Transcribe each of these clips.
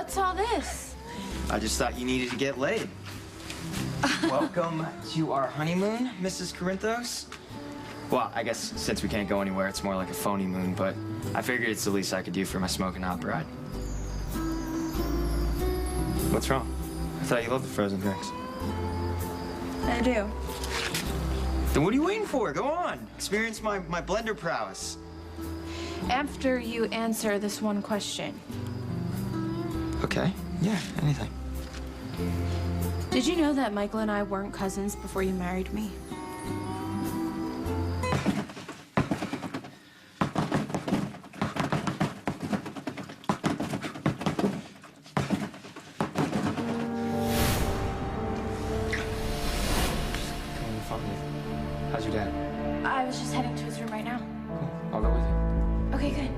What's all this? I just thought you needed to get laid. Welcome to our honeymoon, Mrs. Corinthos. Well, I guess since we can't go anywhere, it's more like a phony moon, but I figured it's the least I could do for my smoking hot bride. What's wrong? I thought you loved the frozen drinks. I do. Then what are you waiting for? Go on. Experience my blender prowess. After you answer this one question. Okay. Yeah, anything. Did you know that Michael and I weren't cousins before you married me? How's your dad? I was just heading to his room right now. Cool. I'll go with you. Okay, good.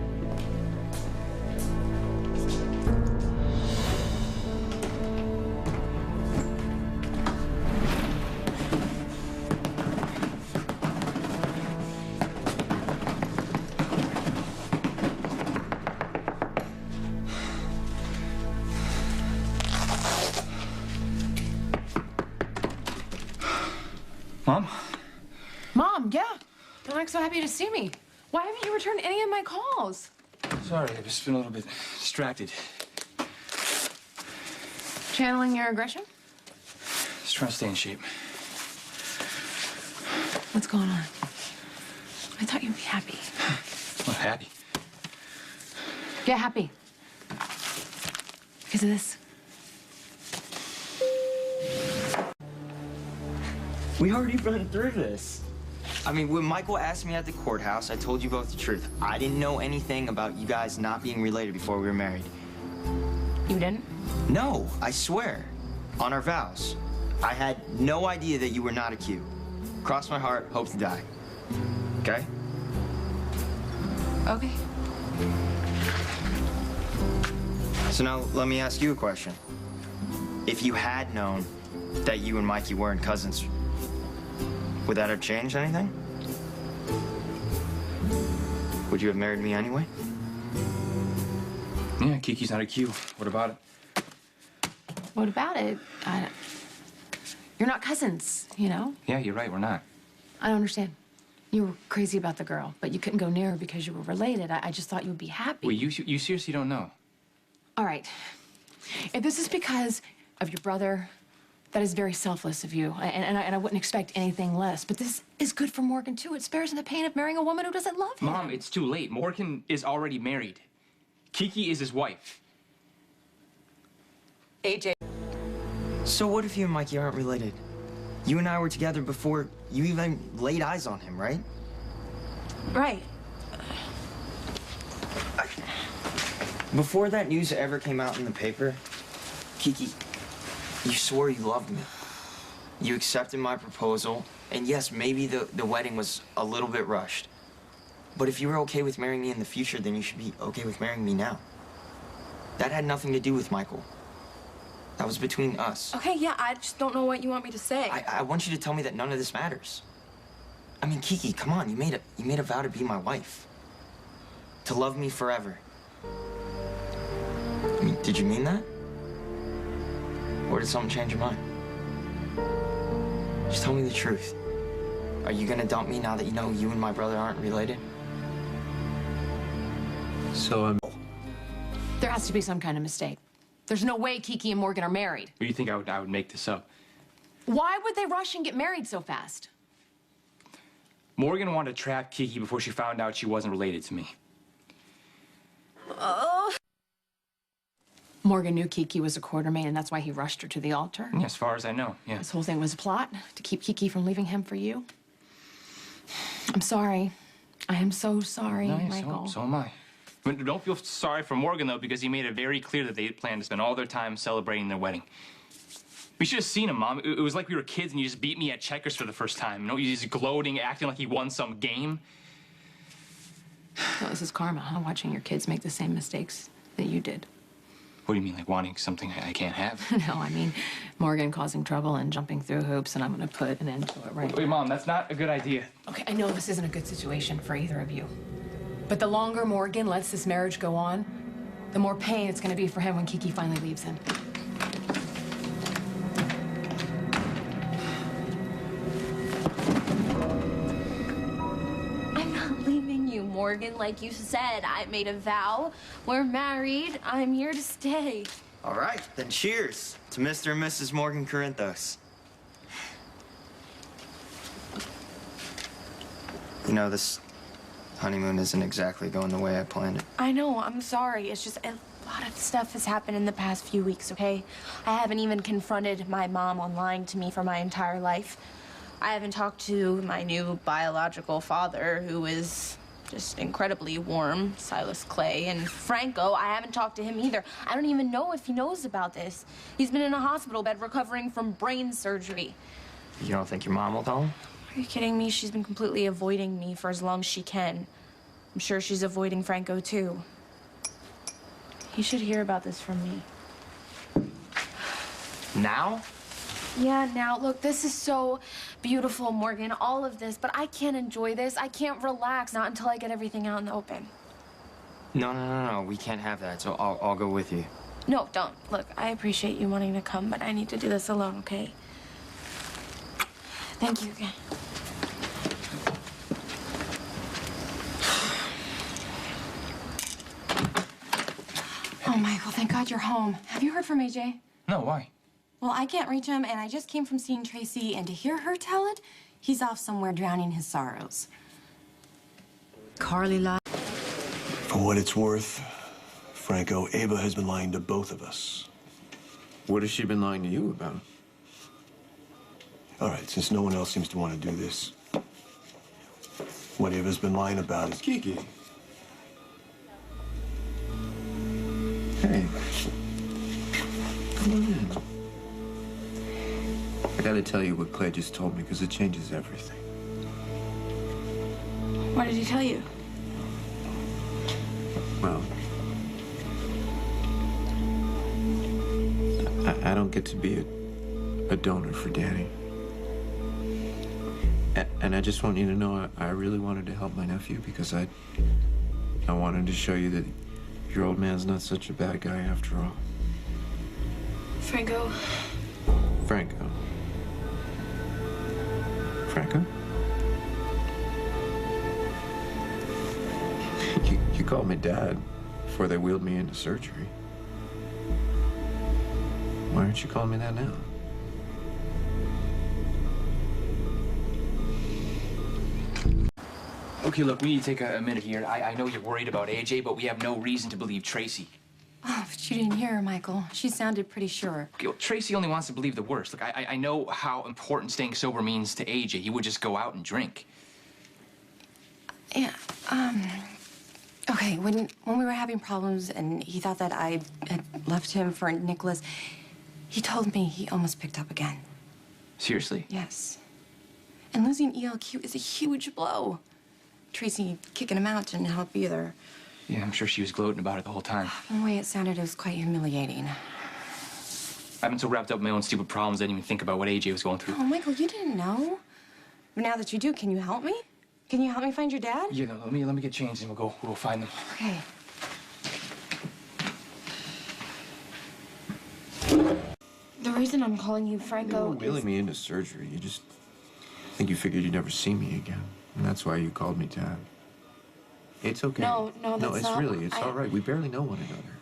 Mom? Mom, yeah. Don't act so happy to see me. Why haven't you returned any of my calls? Sorry, I've just been a little bit distracted. Channeling your aggression? Just trying to stay in shape. What's going on? I thought you'd be happy. I'm not happy. Get happy. Because of this. We already run through this. I mean, when Michael asked me at the courthouse, I told you both the truth. I didn't know anything about you guys not being related before we were married. You didn't? No, I swear. On our vows. I had no idea that you were not a Q. Cross my heart, hope to die. Okay? Okay. So now, let me ask you a question. If you had known that you and Mikey weren't cousins, would that have changed anything? Would you have married me anyway? Yeah, Kiki's not a Q. What about it? What about it? You're not cousins, you know? Yeah, you're right, we're not. I don't understand. You were crazy about the girl, but you couldn't go near her because you were related. I just thought you would be happy. Wait, you seriously don't know? All right. If this is because of your brother, that is very selfless of you, and I wouldn't expect anything less. But this is good for Morgan, too. It spares him the pain of marrying a woman who doesn't love him. Mom, it's too late. Morgan is already married. Kiki is his wife. AJ. So what if you and Mikey aren't related? You and I were together before you even laid eyes on him, right? Right. Before that news ever came out in the paper, Kiki, you swore you loved me. You accepted my proposal, and yes, maybe the wedding was a little bit rushed. But if you were okay with marrying me in the future, then you should be okay with marrying me now. That had nothing to do with Michael. That was between us. Okay, yeah, I just don't know what you want me to say. I want you to tell me that none of this matters. I mean, Kiki, come on, you made a vow to be my wife. To love me forever. I mean, did you mean that? Or did something change your mind? Just tell me the truth. Are you gonna dump me now that you know you and my brother aren't related? So, There has to be some kind of mistake. There's no way Kiki and Morgan are married. Or you think I would make this up? Why would they rush and get married so fast? Morgan wanted to trap Kiki before she found out she wasn't related to me. Oh. Morgan knew Kiki was a quartermain, and that's why he rushed her to the altar. Yeah, as far as I know, yeah. This whole thing was a plot to keep Kiki from leaving him for you. I'm sorry. I am so sorry, No, yeah, Michael. so am I. But don't feel sorry for Morgan, though, because he made it very clear that they had planned to spend all their time celebrating their wedding. We should have seen him, Mom. It was like we were kids and you just beat me at checkers for the first time. You know, he's gloating, acting like he won some game. Well, this is karma, huh? Watching your kids make the same mistakes that you did. What do you mean, like wanting something I can't have? No, I mean Morgan causing trouble and jumping through hoops, and I'm gonna put an end to it right now. Wait, Mom, that's not a good idea. Okay, I know this isn't a good situation for either of you. But the longer Morgan lets this marriage go on, the more pain it's gonna be for him when Kiki finally leaves him. I'm not leaving you, Morgan. Like you said, I made a vow. We're married. I'm here to stay. All right, then cheers to Mr. and Mrs. Morgan Corinthos. You know, this honeymoon isn't exactly going the way I planned it. I know, I'm sorry. It's just a lot of stuff has happened in the past few weeks, okay? I haven't even confronted my mom on lying to me for my entire life. I haven't talked to my new biological father, who is just incredibly warm, Silas Clay. And Franco, I haven't talked to him either. I don't even know if he knows about this. He's been in a hospital bed recovering from brain surgery. You don't think your mom will tell him? Are you kidding me? She's been completely avoiding me for as long as she can. I'm sure she's avoiding Franco, too. He should hear about this from me. Now? Yeah, now, look, this is so beautiful, Morgan, all of this, but I can't enjoy this. I can't relax, not until I get everything out in the open. No, we can't have that, so I'll go with you. No, don't. Look, I appreciate you wanting to come, but I need to do this alone, okay? Thank you again. Oh, Michael, thank God you're home. Have you heard from AJ? No, why? Well, I can't reach him, and I just came from seeing Tracy, and to hear her tell it, he's off somewhere drowning his sorrows. Carly lied. For what it's worth, Franco, Ava has been lying to both of us. What has she been lying to you about? All right, since no one else seems to want to do this, what Ava's been lying about is Kiki. Hey. Come on in. I gotta tell you what Clay just told me, because it changes everything. What did he tell you? Well, I don't get to be a donor for Danny. And I just want you to know I really wanted to help my nephew, because I wanted to show you that your old man's not such a bad guy after all. Franco. Franco. Franco? You called me Dad before they wheeled me into surgery. Why aren't you calling me that now? Okay, look, we need to take a minute here. I know you're worried about AJ, but we have no reason to believe Tracy. Oh, but you didn't hear her, Michael. She sounded pretty sure. Okay, well, Tracy only wants to believe the worst. Look, I know how important staying sober means to AJ. He would just go out and drink. Yeah, okay, when we were having problems and he thought that I had left him for Nicholas, he told me he almost picked up again. Seriously? Yes. And losing ELQ is a huge blow. Tracy kicking him out didn't help either. Yeah, I'm sure she was gloating about it the whole time. From the way it sounded, it was quite humiliating. I've been so wrapped up in my own stupid problems, I didn't even think about what AJ was going through. Oh, Michael, you didn't know. But now that you do, can you help me? Can you help me find your dad? Yeah, no, let me get changed and we'll go find them. Okay. The reason I'm calling you Franco You were wheeling me into surgery. I think you figured you'd never see me again. And that's why you called me Dad. It's okay. No, that's it's not- really, it's all right. We barely know one another.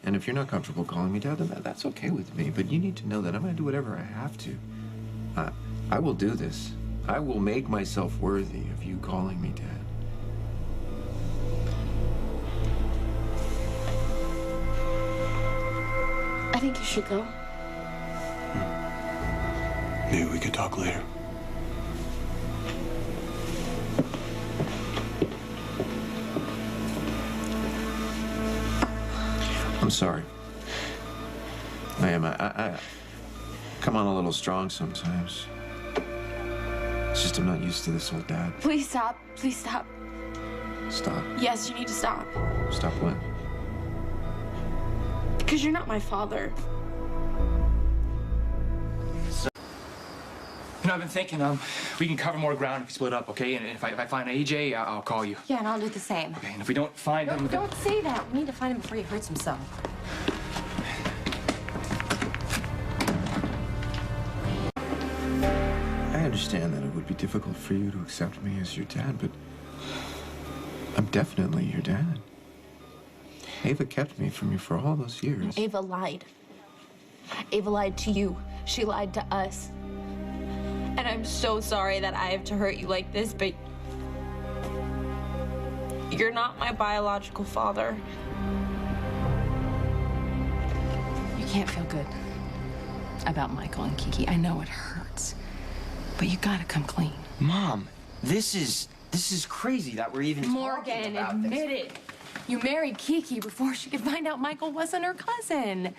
And if you're not comfortable calling me Dad, then that's okay with me. But you need to know that I'm going to do whatever I have to. I will do this. I will make myself worthy of you calling me Dad. I think you should go. maybe we could talk later. I'm sorry. I am. I come on a little strong sometimes. It's just I'm not used to this old Dad. Please stop. Please stop. Stop. Yes, you need to stop. Stop what? Because you're not my father. No, I've been thinking, we can cover more ground if we split up, okay? And if I find AJ, I'll call you. Yeah, and I'll do the same. Okay, and if we don't find him... Don't say that. We need to find him before he hurts himself. I understand that it would be difficult for you to accept me as your dad, but I'm definitely your dad. Ava kept me from you for all those years. Ava lied. Ava lied to you. She lied to us. And I'm so sorry that I have to hurt you like this, but you're not my biological father. You can't feel good about Michael and Kiki. I know it hurts, but you gotta come clean. Mom, this is crazy that we're even talking Morgan, about admit this. it. You married Kiki before she could find out Michael wasn't her cousin.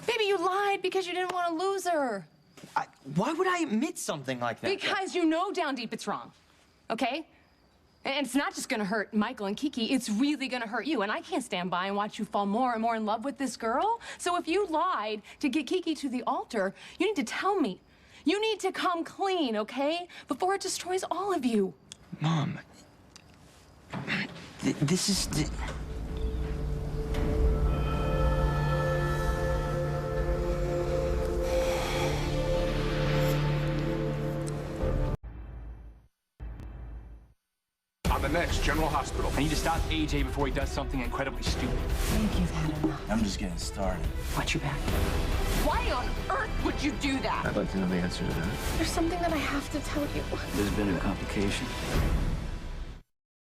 Baby, you lied because you didn't want to lose her. Why would I admit something like that? Because you know down deep it's wrong, okay? And it's not just gonna hurt Michael and Kiki, it's really gonna hurt you. And I can't stand by and watch you fall more and more in love with this girl. So if you lied to get Kiki to the altar, you need to tell me. You need to come clean, okay? Before it destroys all of you. Mom, this is... On the next General Hospital. I need to stop AJ before he does something incredibly stupid. I think you've had enough. I'm just getting started. Watch your back. Why on earth would you do that? I'd like to know the answer to that. There's something that I have to tell you. There's been a complication.